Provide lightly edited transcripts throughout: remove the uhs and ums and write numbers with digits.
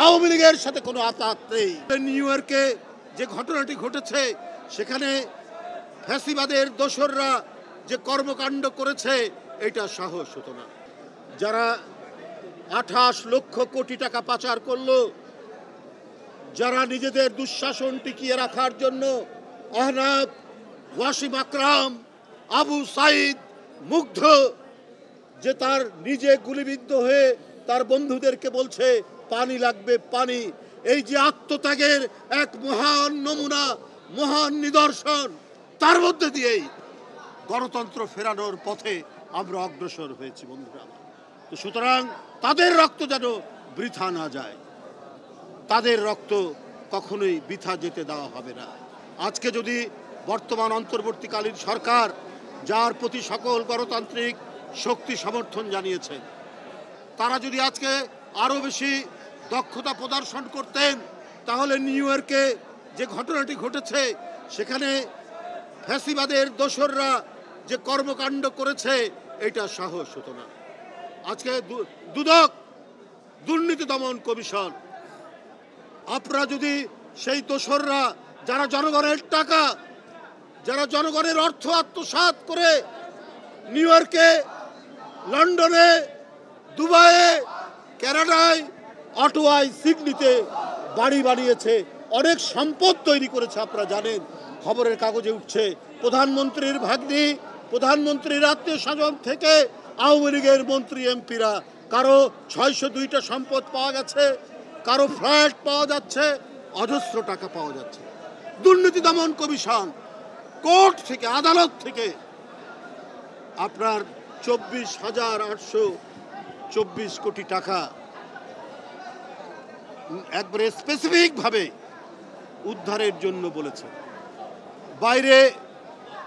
আওয়ামী লীগের সাথে কোনো আতাত নেই। নিউ ইয়র্কে যে ঘটনাটি ঘটেছে সেখানে ফ্যাসিবাদের দোসররা যে কর্মকাণ্ড করেছে এটা সাহস হতো না। যারা 28 লক্ষ কোটি টাকা পাচার করলো, যারা নিজেদের দুঃশাসন টিকিয়ে রাখার জন্য আহনাফ, ওয়াসিম আকরাম, আবু সাইদ, মুগ্ধ যে তার নিজে গুলিবিদ্ধ হয়ে তার বন্ধুদেরকে বলছে পানি লাগবে পানি, এই যে আত্মত্যাগের এক মহান নমুনা, মহান নিদর্শন, তার মধ্যে দিয়েই গণতন্ত্র ফেরানোর পথে আমরা অগ্রসর হয়েছি বন্ধুরা। তো সুতরাং তাদের রক্ত যেন বৃথা না যায়, তাদের রক্ত কখনোই বৃথা যেতে দেওয়া হবে না। আজকে যদি বর্তমান অন্তর্বর্তীকালীন সরকার, যার প্রতি সকল গণতান্ত্রিক শক্তি সমর্থন জানিয়েছে, তারা যদি আজকে আরও বেশি দক্ষতা প্রদর্শন করতেন, তাহলে নিউ ইয়র্কে যে ঘটনাটি ঘটেছে সেখানে ফ্যাসিবাদের দোসররা যে কর্মকাণ্ড করেছে এটা সাহস হতো না। আজকে দুদক, দুর্নীতি দমন কমিশন, আপনারা যদি সেই দোসররা যারা জনগণের টাকা, যারা জনগণের অর্থ আত্মসাৎ করে নিউ ইয়র্কে, লন্ডনে, দুবাইয়ে, কানাডায়, অটোয়ায়, সিডনিতে বাড়ি বানিয়েছে, অনেক সম্পদ তৈরি করেছে, আপনারা জানেন, খবরের কাগজে উঠছে। প্রধানমন্ত্রীর ভাগ্নি, প্রধানমন্ত্রীর আত্মীয় স্বজন থেকে আওয়ামী লীগের মন্ত্রী এমপিরা, কারো 602টা সম্পদ পাওয়া গেছে, কারো ফ্ল্যাট পাওয়া যাচ্ছে, অজস্র টাকা পাওয়া যাচ্ছে। দুর্নীতি দমন কমিশন কোর্ট থেকে, আদালত থেকে আপনার 24,824 কোটি টাকা একবারে স্পেসিফিকভাবে উদ্ধারের জন্য বলেছে। বাইরে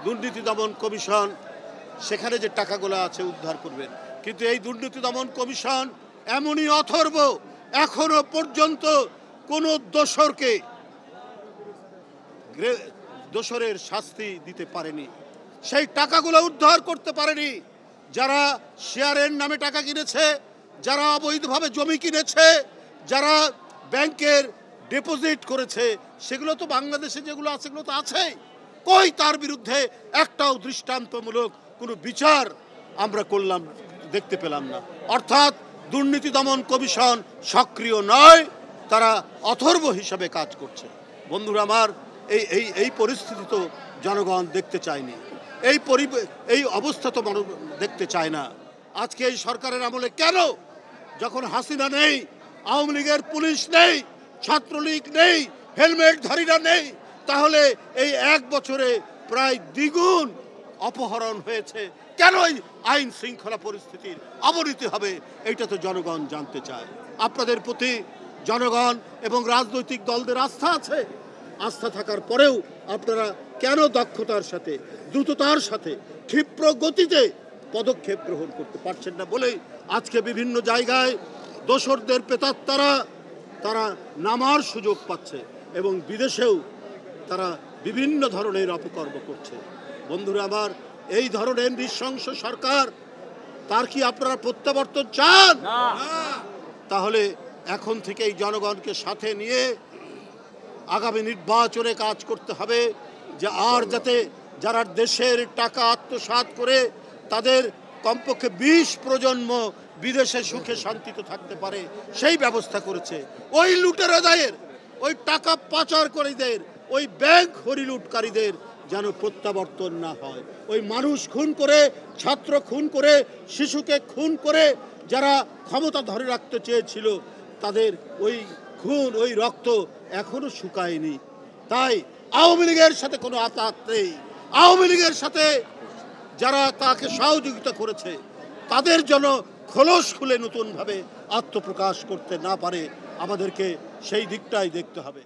দুর্নীতি দমন কমিশন সেখানে যে টাকাগুলো আছে উদ্ধার করবেন, কিন্তু এই দুর্নীতি দমন কমিশন এমনই অথর্ব, এখনো পর্যন্ত কোনো দোষরের শাস্তি দিতে পারেনি, সেই টাকাগুলো উদ্ধার করতে পারেনি। যারা শেয়ারের নামে টাকা কিনেছে, যারা অবৈধভাবে জমি কিনেছে, যারা ব্যাংকের ডিপোজিট করেছে, সেগুলো তো বাংলাদেশে যেগুলো আছে সেগুলো তো আছেই। কই তার বিরুদ্ধে একটাও দৃষ্টান্তমূলক কোনো বিচার আমরা দেখতে পেলাম না। অর্থাৎ দুর্নীতি দমন কমিশন সক্রিয় নয়, তারা অথর্ব হিসাবে কাজ করছে। বন্ধুরা আমার, এই পরিস্থিতি তো জনগণ দেখতে চায়নি, এই অবস্থা তো দেখতে চায় না। আজকে এই সরকারের আমলে কেন, যখন হাসিনা নেই, আওয়ামী লীগের পুলিশ নেই, ছাত্রলীগ নেই, হেলমেটধারীরা নেই, তাহলে এই 1 বছরে প্রায় দ্বিগুণ অপহরণ হয়েছে, কেন এই আইন শৃঙ্খলা পরিস্থিতির অবনতি হবে, এইটা তো জনগণ জানতে চায়। আপনাদের প্রতি জনগণ এবং রাজনৈতিক দলদের আস্থা আছে, আস্থা থাকার পরেও আপনারা কেন দক্ষতার সাথে, দ্রুততার সাথে, ক্ষিপ্র গতিতে পদক্ষেপ গ্রহণ করতে পারছেন না বলেই আজকে বিভিন্ন জায়গায় দোসরদের প্রেতাত্মারা তারা নামার সুযোগ পাচ্ছে এবং বিদেশেও তারা বিভিন্ন ধরনের অপকর্ম করছে। বন্ধুরা আমার, এই ধরনের নৃশংস সরকার, তার কি আপনারা প্রত্যাবর্তন চান? তাহলে এখন থেকে এই জনগণকে সাথে নিয়ে আগামী নির্বাচনে কাজ করতে হবে, যে আর যাতে যারা দেশের টাকা আত্মসাৎ করে তাদের কমপক্ষে 20 প্রজন্ম বিদেশে সুখে শান্তিতে থাকতে পারে সেই ব্যবস্থা করেছে। ওই লুটেরাদের, ওই টাকা পাচারকারীদের, ওই ব্যাংক হরিলুটকারীদের যেন প্রত্যাবর্তন না হয়। ওই মানুষ খুন করে, ছাত্র খুন করে, শিশুকে খুন করে যারা ক্ষমতা ধরে রাখতে চেয়েছিল, তাদের ওই খুন, ওই রক্ত এখনো শুকায়নি। তাই আওয়ামী লীগের সাথে কোনো আতাত নেই। আওয়ামী লীগের সাথে যারা তাকে সহযোগিতা করেছে তাদের জন্য খোলস খুলে নতুনভাবে আত্মপ্রকাশ করতে না পারে, আমাদেরকে সেই দিকটাই দেখতে হবে।